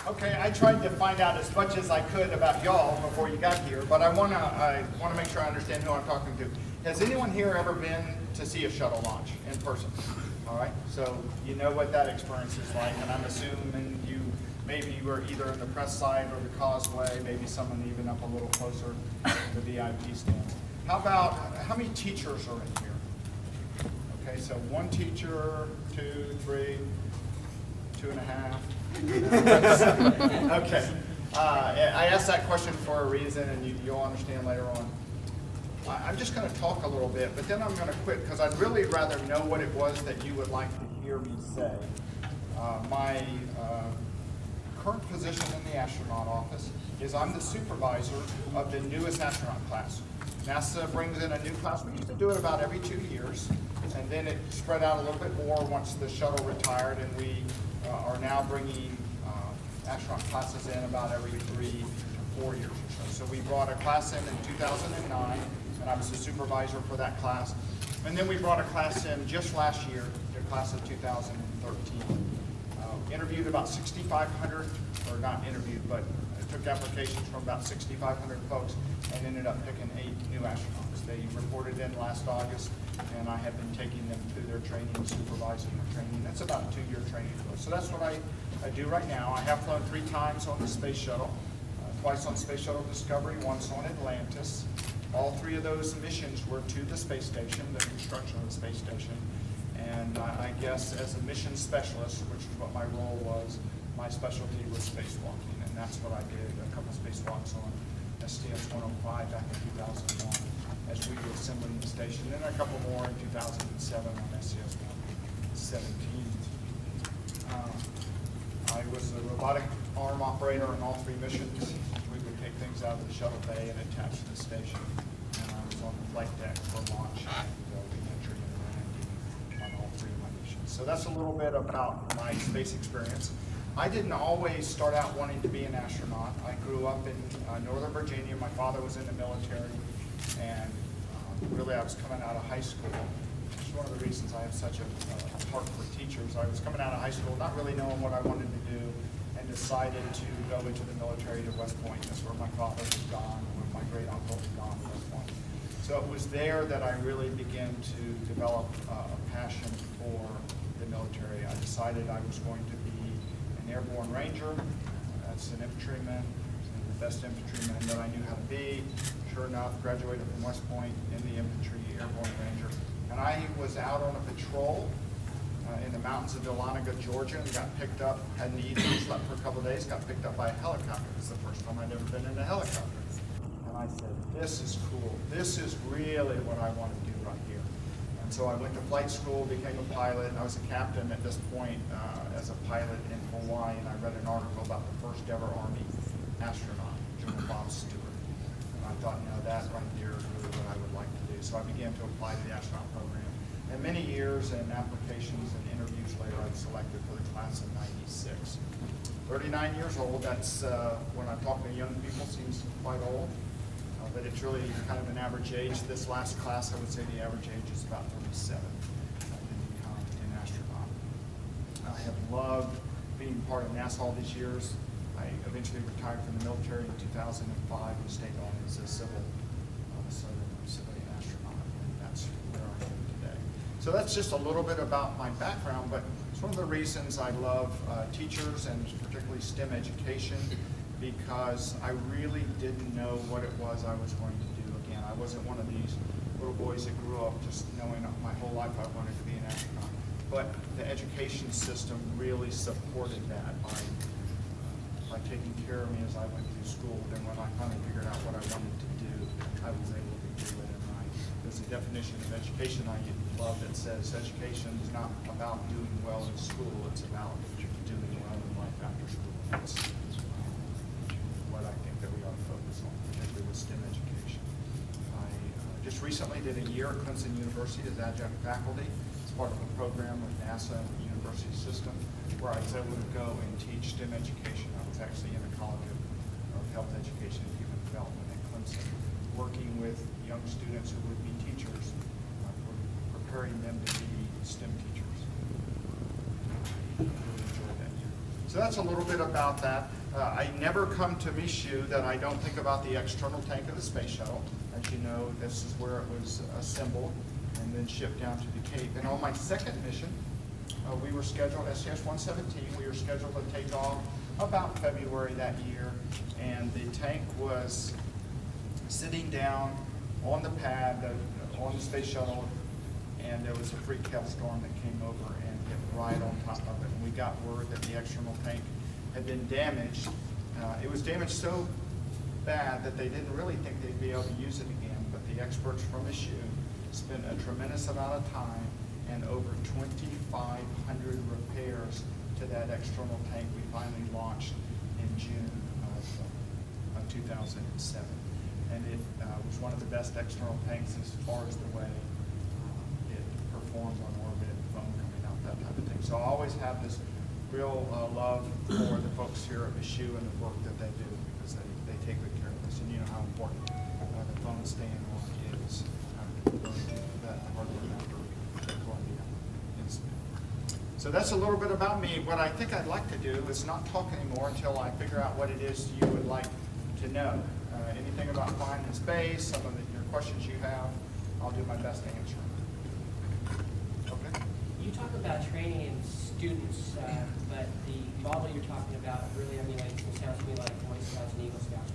Okay, I tried to find out as much as I could about y'all before you got here, but I wanna make sure I understand who I'm talking to. Has anyone here ever been to see a shuttle launch in person? All right, so you know what that experience is like, and I'm assuming you maybe were either in the press side or the causeway, maybe someone even up a little closer to the VIP stands. How many teachers are in here? Okay, so one teacher, 2, 3, 2.5. Okay. I asked that question for a reason, and you'll understand later on. I'm just going to talk a little bit, but then I'm going to quit because I'd really rather know what it was that you would like to hear me say. My current position in the astronaut office is I'm the supervisor of the newest astronaut class. NASA brings in a new class. We used to do it about every 2 years, and then it spread out a little bit more once the shuttle retired, and we are now bringing astronaut classes in about every 3 to 4 years or so. So we brought a class in 2009, and I was the supervisor for that class. And then we brought a class in just last year, the class of 2013. Interviewed about 6,500, or not interviewed, but took applications from about 6,500 folks and ended up picking 8 new astronauts. They reported in last August, and I have been taking them through their training, supervising their training. That's about a 2-year training course. So that's what I do right now. I have flown 3 times on the space shuttle, twice on Space Shuttle Discovery, once on Atlantis. All 3 of those missions were to the space station, the construction of the space station. And I guess as a mission specialist, which is what my role was, my specialty was spacewalking, and that's what I did. A couple spacewalks on STS-105 back in 2001 as we were assembling the station, and a couple more in 2007 on STS-117. I was the robotic arm operator on all 3 missions. We would take things out of the shuttle bay and attach to the station, and I was on the flight deck for launch and re-entry and landing on all 3 of my missions. So that's a little bit about my space experience. I didn't always start out wanting to be an astronaut. I grew up in Northern Virginia. My father was in the military, and really I was coming out of high school. It's one of the reasons I have such a heart for teachers. I was coming out of high school not really knowing what I wanted to do, and decided to go into the military to West Point. That's where my father was gone, where my great uncle was gone to West Point. So it was there that I really began to develop a passion for the military. I decided I was going to be an airborne ranger. That's an infantryman, the best infantryman that I knew how to be. Sure enough, graduated from West Point in the infantry, airborne ranger. And I was out on a patrol in the mountains of Dahlonega, Georgia, and got picked up, hadn't eaten, slept for a couple of days, got picked up by a helicopter. It was the first time I'd ever been in a helicopter. And I said, this is cool. This is really what I want to do right here. And so I went to flight school, became a pilot, and I was a captain at this point as a pilot in Hawaii, and I read an article about the first ever Army astronaut, General Bob Stewart. And I thought, that right there is really what I would like to do. So I began to apply to the astronaut program. And many years and applications and interviews later, I was selected for the class of '96. 39 years old, that's when I'm talking to young people, seems quite old. But it's really kind of an average age. This last class, I would say the average age is about 37 to become an astronaut. I have loved being part of NASA all these years. I eventually retired from the military in 2005 and stayed on as a civilian astronaut, and that's where I am today. So that's just a little bit about my background, but it's one of the reasons I love teachers and particularly STEM education, because I really didn't know what it was I was going to do. Again, I wasn't one of these little boys that grew up just knowing my whole life I wanted to be an astronaut. But the education system really supported that by taking care of me as I went through school. Then when I finally figured out what I wanted to do, I was able to do it. And there's a definition of education I love that says education is not about doing well in school, it's about doing well in life after school. That's what I think that we ought to focus on, particularly with STEM education. I just recently did a year at Clemson University as adjunct faculty. It's part of a program with NASA and the university system where I was able to go and teach STEM education. I was actually in the College of Health Education and Human Development at Clemson, working with young students who would be teachers, preparing them to be STEM teachers. I really enjoyed that year. So that's a little bit about that. I never come to Michoud that I don't think about the external tank of the space shuttle. As you know, this is where it was assembled and then shipped down to the Cape. And on my second mission, we were scheduled, STS-117, we were scheduled to take off about February that year, and the tank was sitting down on the pad, on the space shuttle, and there was a freak hailstorm that came over and hit right on top of it. And we got word that the external tank had been damaged. It was damaged so bad that they didn't really think they'd be able to use it again, but the experts from Michoud spent a tremendous amount of time and over 2,500 repairs to that external tank. We finally launched in June of 2007. And it was one of the best external tanks as far as the way it performed on orbit, foam coming out, that type of thing. So I always have this real love for the folks here at Michoud and the work that they do, because they take good care of us. And you know how important the foam staying on is that hardware after the Columbia incident. So that's a little bit about me. What I think I'd like to do is not talk anymore until I figure out what it is you would like to know. Anything about flying in space, some of your questions you have, I'll do my best to answer them. Okay? You talk about training in students, but the model you're talking about really, I mean, like, it sounds to me like Boy Scouts and Eagle Scouts.